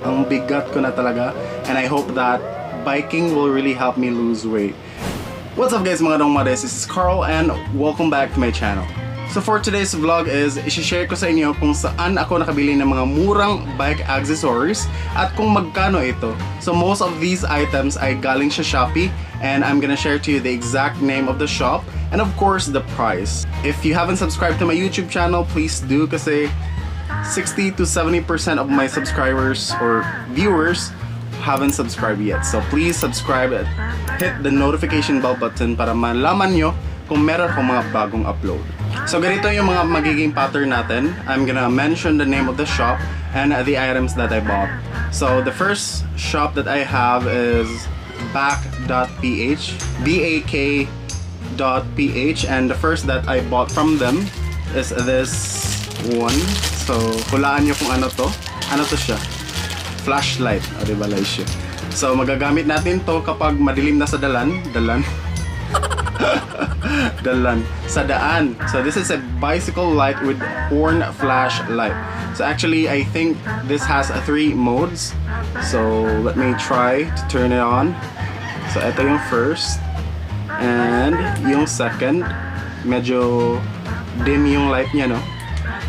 Ang bigat ko na talaga, and I hope that biking will really help me lose weight. What's up guys mga dongmades, this is Carl and welcome back to my channel. So for today's vlog is i-share ko sa inyo kung saan ako nakabili ng mga murang bike accessories at kung magkano ito. So most of these items ay galing sa Shopee and I'm gonna share to you the exact name of the shop and of course the price. If you haven't subscribed to my YouTube channel, please do kasi 60 to 70% of my subscribers or viewers haven't subscribed yet. So please subscribe and hit the notification bell button para malaman nyo kung meron akong mga bagong upload. So ganito yung mga magiging pattern natin. I'm gonna mention the name of the shop and the items that I bought. So the first shop that I have is back.ph, BAK.ph, and the first that I bought from them is this one. So, hulaan nyo kung ano to. Ano to siya? Flashlight. O, diba, light siya. So, magagamit natin to kapag madilim na sa dalan. Dalan. Sa daan. So, this is a bicycle light with horn flashlight. So, actually, I think this has 3 modes. So, let me try to turn it on. So, ito yung first. And, yung second. Medyo dim yung light niya, no?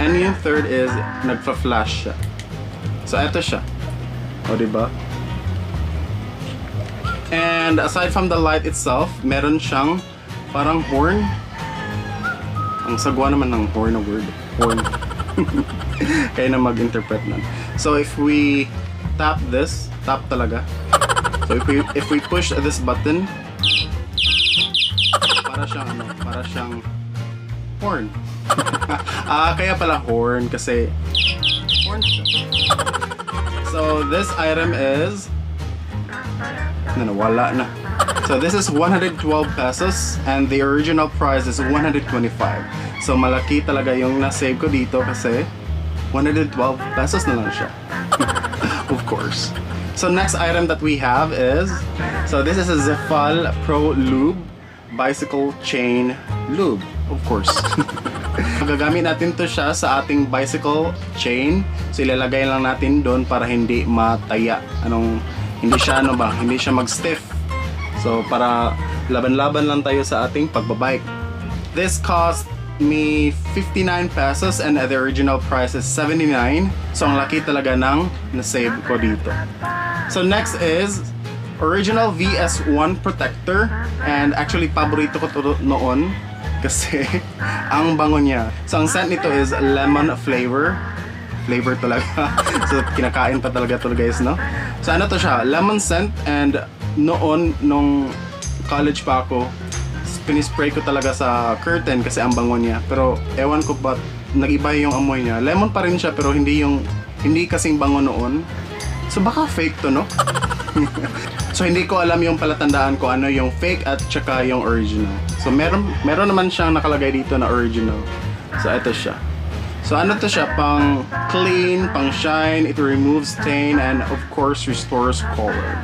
And yung third is nagpa-flash siya. So eto siya. O diba? And aside from the light itself, meron siyang parang horn. Ang sagwa naman ng horn na word. Horn. Kaya na mag-interpret nun. So if we tap this, tap talaga. So if we push this button, para siyang ano, para siyang horn. Kaya pala horn kasi horn siya. So this item is nawala na. So this is 112 pesos and the original price is 125. So malaki talaga yung na-save ko dito kasi 112 pesos na lang siya. Of course. So next item that we have is, so this is a Zefal Pro Lube bicycle chain lube. Of course. Magagamit natin to siya sa ating bicycle chain. So ilalagay lang natin doon para hindi mataya. Hindi siya hindi siya mag-stiff. So para laban-laban lang tayo sa ating pagbabike. This cost me 59 pesos and the original price is 79. So ang laki talaga ng na-save ko dito. So next is original VS1 Protector, and actually paborito ko to noon kasi ang bango niya. So ang scent nito is lemon flavor talaga. So kinakain pa talaga to guys, no? So ano to siya, lemon scent, and noon nung college pa ako, pinispray ko talaga sa curtain kasi ang bango niya. Pero ewan ko ba't nag-iba yung amoy niya. Lemon pa rin siya pero hindi kasing bango noon. So baka fake to, no? So hindi ko alam yung palatandaan ko ano yung fake at tsaka yung original. So meron naman siyang nakalagay dito na original. So ito siya. So ano to siya, pang clean, pang shine, it removes stain and of course restores color.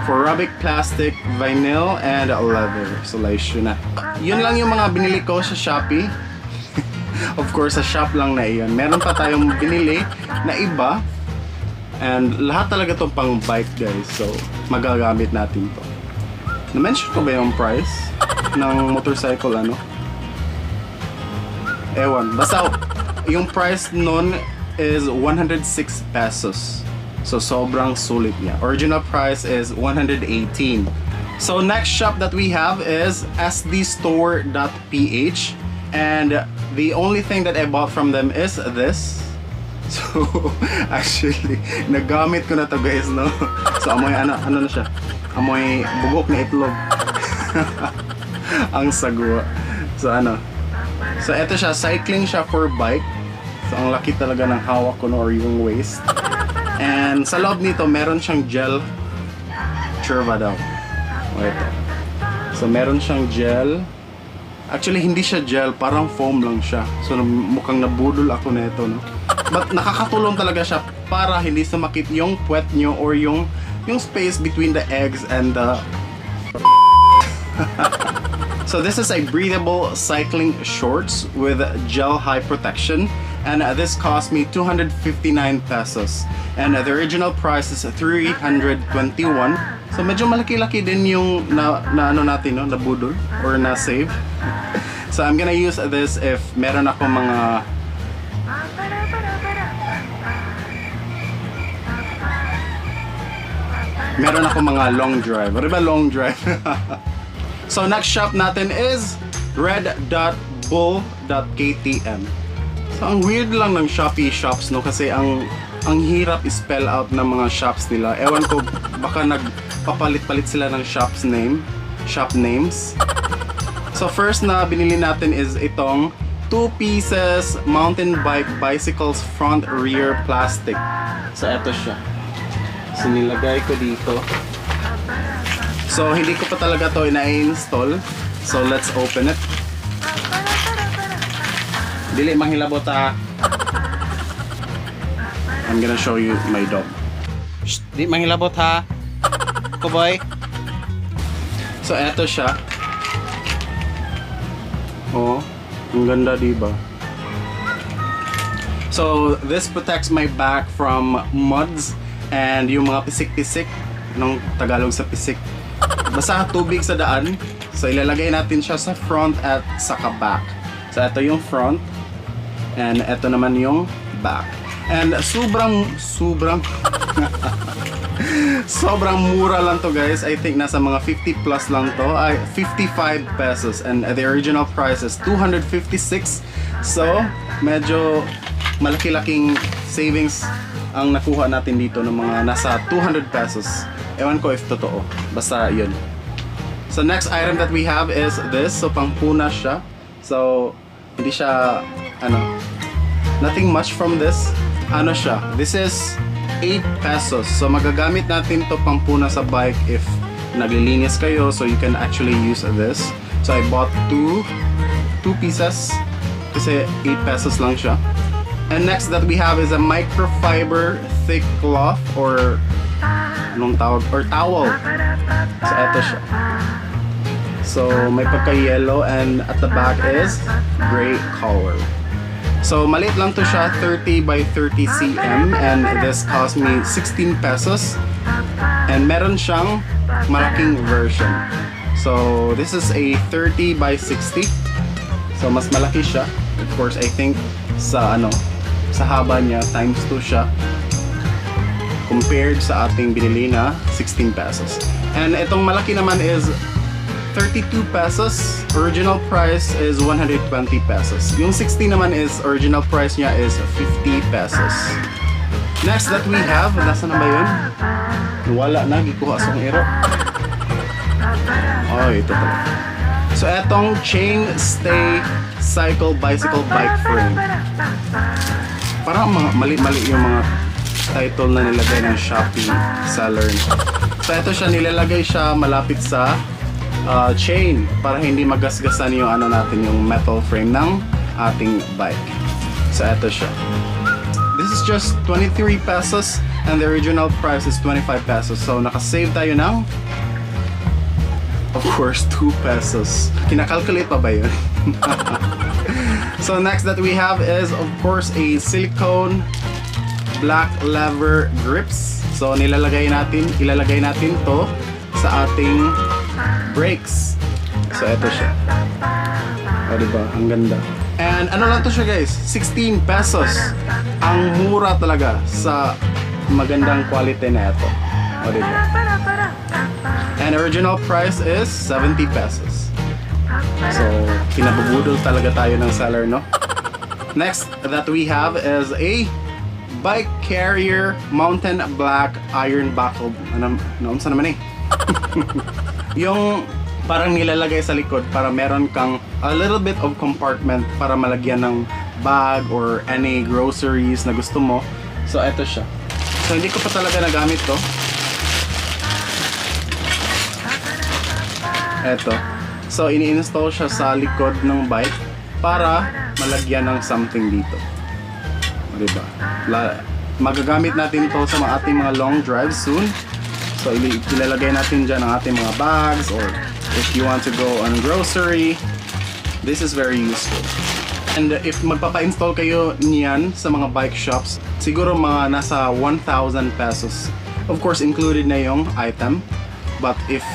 For Arabic plastic, vinyl, and leather. So yun na. Yun lang yung mga binili ko sa Shopee. Of course sa shop lang na iyon. Meron pa tayong binili na iba. And lahat talaga itong pang bike guys. So magagamit natin to. Na-mention ko ba yung price ng motorcycle Ewan. Basta yung price nun is 106 pesos. So sobrang sulit niya. Original price is 118. So next shop that we have is sdstore.ph, and the only thing that I bought from them is this. So actually nagamit ko na to guys, no? So amoy ano na siya? Amoy bugok na itlog. Ang sagwa. So so eto siya, cycling siya for bike. So ang laki talaga ng hawak ko, no, or yung waist. And sa loob nito meron siyang gel. Churva daw. Ito. So meron siyang gel. Actually hindi siya gel, parang foam lang siya. So mukhang nabudol ako nito, no. But nakakatulong talaga siya para hindi sumakit yung puwet nyo or yung space between the eggs and the So this is a breathable cycling shorts with gel high protection, And this cost me 259 pesos. And the original price is 321. So medyo malaki-laki din yung na ano natin, no, nabudol or na save. So I'm gonna use this if meron ako mga long drive. Ano ba long drive? So next shop natin is red.bull.ktm. So ang weird lang ng Shopee shops, no, kasi ang hirap i-spell out ng mga shops nila. Ewan ko, baka nagpapalit-palit sila ng shop names. So first na binili natin is itong 2 pieces mountain bike bicycles front rear plastic. So eto siya. So nilagay ko dito. So hindi ko pa talaga to ina-install. So let's open it. Dili manghilabot ha. I'm gonna show you my dog. Shh, di manghilabot ha. Kuboy. So eto siya. Oh, ang ganda, diba? So this protects my back from muds and yung mga pisik-pisik. Anong Tagalog sa pisik? Basta tubig sa daan. So ilalagay natin siya sa front at sa back. So ito yung front and ito naman yung back. And sobrang mura lang to, guys. I think nasa mga 50 plus lang to. 55 pesos and the original price is 256. So medyo malaki-laking savings ang nakuha natin dito ng mga nasa 200 pesos. Ewan ko if totoo. Basta yun. So next item that we have is this. So pangpuna siya. So hindi siya nothing much from this. Ano siya? This is 8 pesos. So magagamit natin to pangpuna sa bike if naglilinis kayo. So you can actually use this. So I bought two pieces kasi 8 pesos lang siya. And next that we have is a microfiber thick cloth or anong tawag? Or towel. So eto siya. So may pagka-yellow and at the back is gray color. So maliit lang to siya, 30 by 30 cm and this cost me 16 pesos. And meron siyang malaking version. So this is a 30 by 60. So mas malaki siya. Of course, I think sa haba niya times 2 siya compared sa ating binili na 16 pesos. And itong malaki naman is 32 pesos. Original price is 120 pesos. Yung 60 naman is original price niya is 50 pesos. Next that we have, nasa na ba yun? Wala na, gikuha sa ero. Oh, ito pala. So etong chain stay cycle bicycle bike frame. Parang mali-mali yung mga title na nilagay ng Shopee seller. So ito siya, nilalagay siya malapit sa chain para hindi magasgasan yung yung metal frame ng ating bike. So eto siya. This is just 23 pesos and the original price is 25 pesos. So nakasave tayo ng of course 2 pesos. Kinakalculate pa ba yun? So next that we have is of course a silicone black lever grips. So ilalagay natin to sa ating brakes. So eto siya. O diba? Ang ganda. And ano lang to siya, guys? 16 pesos. Ang mura talaga sa magandang quality na ito. O diba? And original price is 70 pesos. So kinabubudol talaga tayo ng seller, no? Next that we have is a bike carrier mountain black iron buckle. Saan naman eh? Yung parang nilalagay sa likod para meron kang a little bit of compartment para malagyan ng bag or any groceries na gusto mo. So eto siya. So hindi ko pa talaga nagamit to. Eto. So ini-install siya sa likod ng bike para malagyan ng something dito. Diba? Magagamit natin to sa ating mga long drives soon. So ilalagay natin dyan ang ating mga bags or if you want to go on grocery, this is very useful. And if magpapa-install kayo niyan sa mga bike shops, siguro mga nasa 1,000 pesos. Of course, included na yung item. But if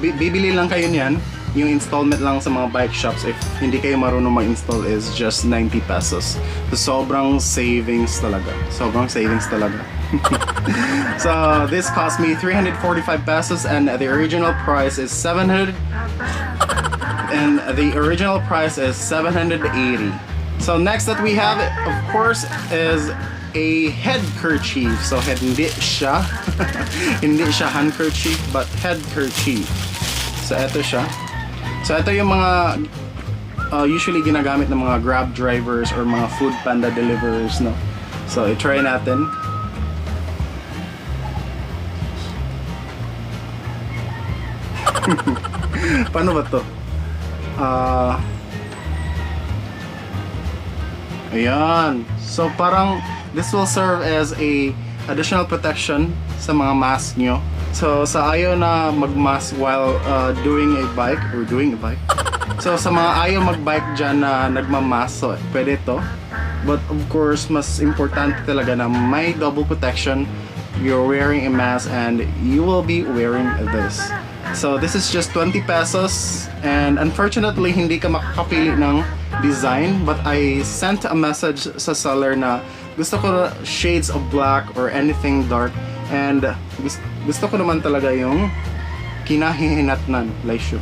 bibili lang kayo niyan, yung installment lang sa mga bike shops, if hindi kayo marunong mag-install, is just 90 pesos. So, sobrang savings talaga. Sobrang savings talaga. So, this cost me 345 pesos and the original price is 700. And the original price is 780. So, next that we have, of course, is a head kerchief. So, hindi siya hindi siya handkerchief, but head kerchief. So, eto siya. So, ito yung mga usually ginagamit ng mga Grab drivers or mga Food Panda deliverers, no? So, i-try natin. Paano ba to? Ayan. So, parang this will serve as a additional protection sa mga mask nyo. So, sa ayaw na mag-mask while doing a bike. So, sa mga ayaw mag-bike dyan na nagmamask, so pwede ito. But of course, mas importante talaga na may double protection. You're wearing a mask and you will be wearing this. So, this is just 20 pesos. And unfortunately, hindi ka makakapili ng design. But I sent a message sa seller na gusto ko shades of black or anything dark. And gusto ko naman talaga yung kinahihinatnan, Laisyo.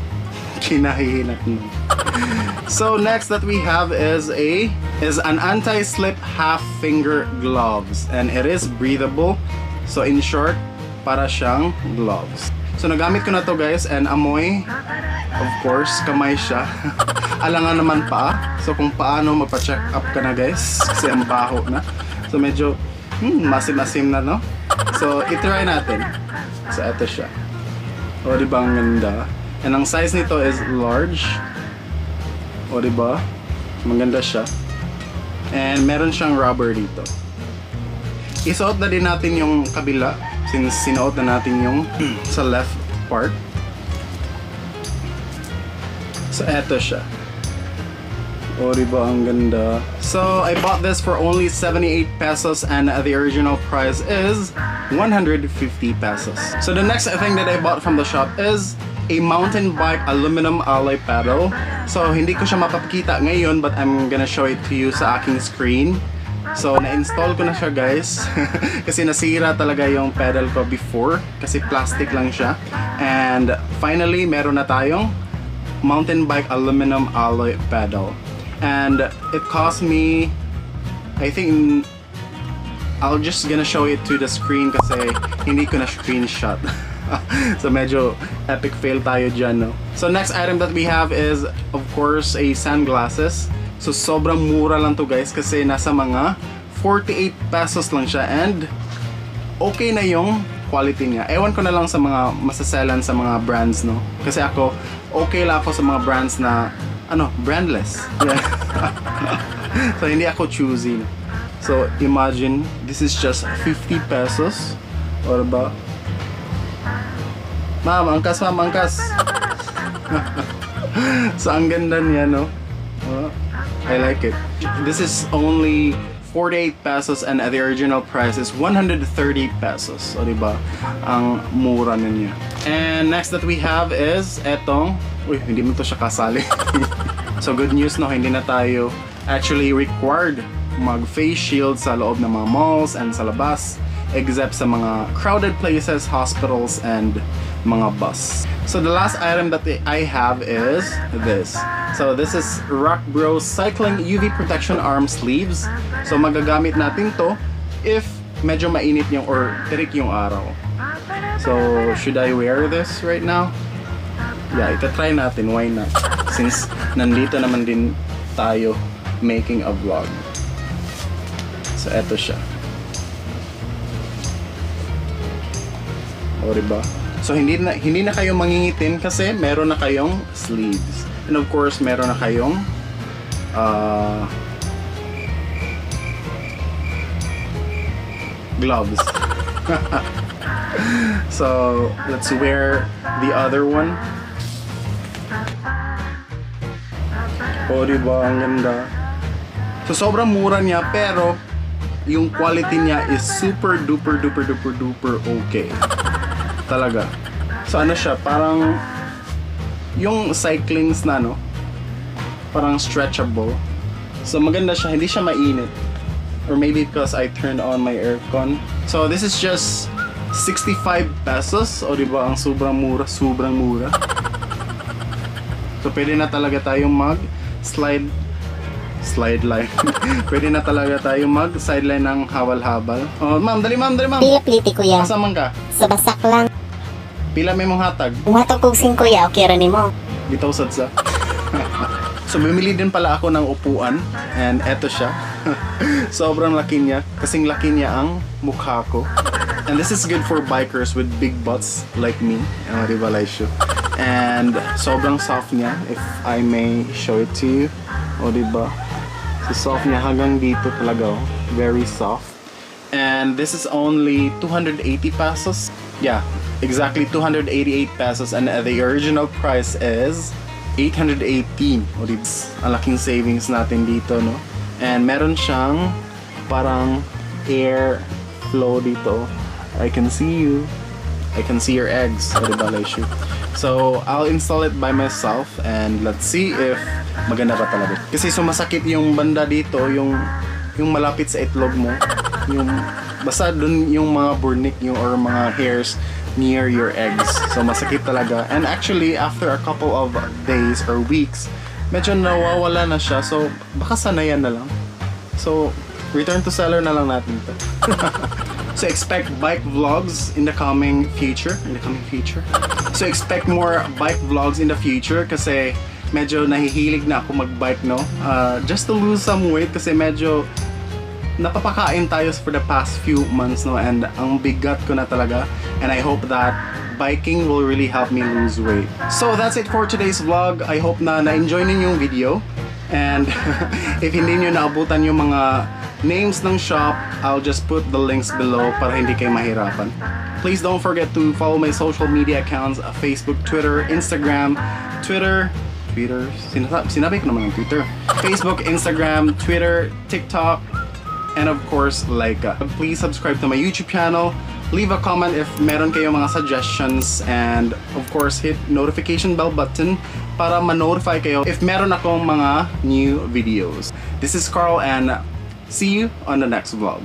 Kinahihinatnan. So next that we have is an anti-slip half finger gloves, and it is breathable. So in short, para siyang gloves. So nagamit ko na to guys, and amoy, of course, kamay siya. Alangan naman paa. So kung paano magpa-check up ka na guys, kasi ang baho na. So medyo masim-asim na, no? So, itry natin. So, eto siya. O, diba ang ganda? And ang size nito is large. O, diba? Maganda siya. And meron siyang rubber dito. Isuot na din natin yung kabila, since sinuot na natin yung sa left part. So, eto siya. O, diba ang ganda? So, I bought this for only 78 pesos and the original price is 150 pesos. So, the next thing that I bought from the shop is a mountain bike aluminum alloy pedal. So, hindi ko siya mapapakita ngayon, but I'm gonna show it to you sa aking screen. So, na-install ko na siya guys. Kasi nasira talaga yung pedal ko before. Kasi plastic lang siya. And finally, meron na tayong mountain bike aluminum alloy pedal. And it cost me, I think, I'll just gonna show it to the screen kasi hindi ko na screenshot. So medyo epic fail tayo dyan, no? So next item that we have is, of course, a sunglasses. So sobrang mura lang to guys kasi nasa mga 48 pesos lang siya, and okay na yung quality niya. Ewan ko na lang sa mga masaselan sa mga brands, no? Kasi ako, okay lang ako sa mga brands na brandless. Yeah. So hindi ako choosy. So imagine, this is just 50 pesos. Or ba? Ma'am, angkas. So ang ganda niya, no? I like it. This is only 48 pesos and the original price is 130 pesos. O diba? Ang mura na niya. And next that we have is etong, hindi mo to siya kasali. So good news, no, hindi na tayo actually required mag-face shield sa loob ng mga malls and sa labas, except sa mga crowded places, hospitals, and mga bus. So the last item that I have is this. So this is Rock Bros Cycling UV Protection Arm Sleeves. So magagamit natin to if medyo mainit yung or tirik yung araw. So should I wear this right now? Yeah, itatry natin, why not? Since nandito naman din tayo making a vlog. So eto siya. O diba? So hindi na kayo mangingitim kasi meron na kayong sleeves. And of course, meron na kayong gloves. So let's wear the other one. O diba, ang ganda. So sobrang mura niya, pero yung quality niya is super duper okay. Talaga. So ano siya, parang yung cyclings na no, parang stretchable. So maganda siya, hindi siya mainit. Or maybe because I turned on my aircon. So this is just 65 pesos. O diba, ang sobrang mura. So pwede na talaga tayong mag-slide line. Pwede na talaga tayong mag-sideline ng hawal-habal. Oh, ma'am, dali ma'am. Pila-pliti kuya. Asa man ka? Sa basak lang. Pila may mong hatag? Umatog kong 5 kuya, okay ra nimo. Bitaw sadsa. So bumili din pala ako ng upuan. And eto siya. Sobrang laki niya. Kasing laki niya ang mukha ko. And this is good for bikers with big butts like me. Diba, Laishu? And sobrang soft niya, if I may show it to you. O diba? So soft niya hanggang dito talaga. Very soft. And this is only 280 pesos. Yeah, exactly 288 pesos. And the original price is 818. O diba? Ang laking savings natin dito, no? And meron siyang parang air flow dito. I can see you. I can see your eggs. O diba, Laishu? So, I'll install it by myself and let's see if maganda pa talaga. Kasi sumasakit yung banda dito, yung malapit sa itlog mo. Yung, basta dun yung mga burnik or mga hairs near your eggs. So, masakit talaga. And actually, after a couple of days or weeks, medyo nawawala na siya. So, baka sanayan na lang. So, return to seller na lang natin ito. So expect bike vlogs in the coming future. So expect more bike vlogs in the future kasi medyo nahihilig na ako mag-bike, no? Just to lose some weight kasi medyo napapakain tayo for the past few months, no? And ang bigat ko na talaga. And I hope that biking will really help me lose weight. So that's it for today's vlog. I hope na na-enjoy ninyo yung video. And if hindi nyo naabutan yung mga names ng shop, I'll just put the links below para hindi kayo mahirapan. Please don't forget to follow my social media accounts, Facebook, Twitter, Instagram, sinabi ko naman ng Twitter. Facebook, Instagram, Twitter, TikTok, and of course, like. Please subscribe to my YouTube channel. Leave a comment if meron kayo mga suggestions, and of course, hit notification bell button para ma-notify kayo if meron akong mga new videos. This is Carl and see you on the next vlog.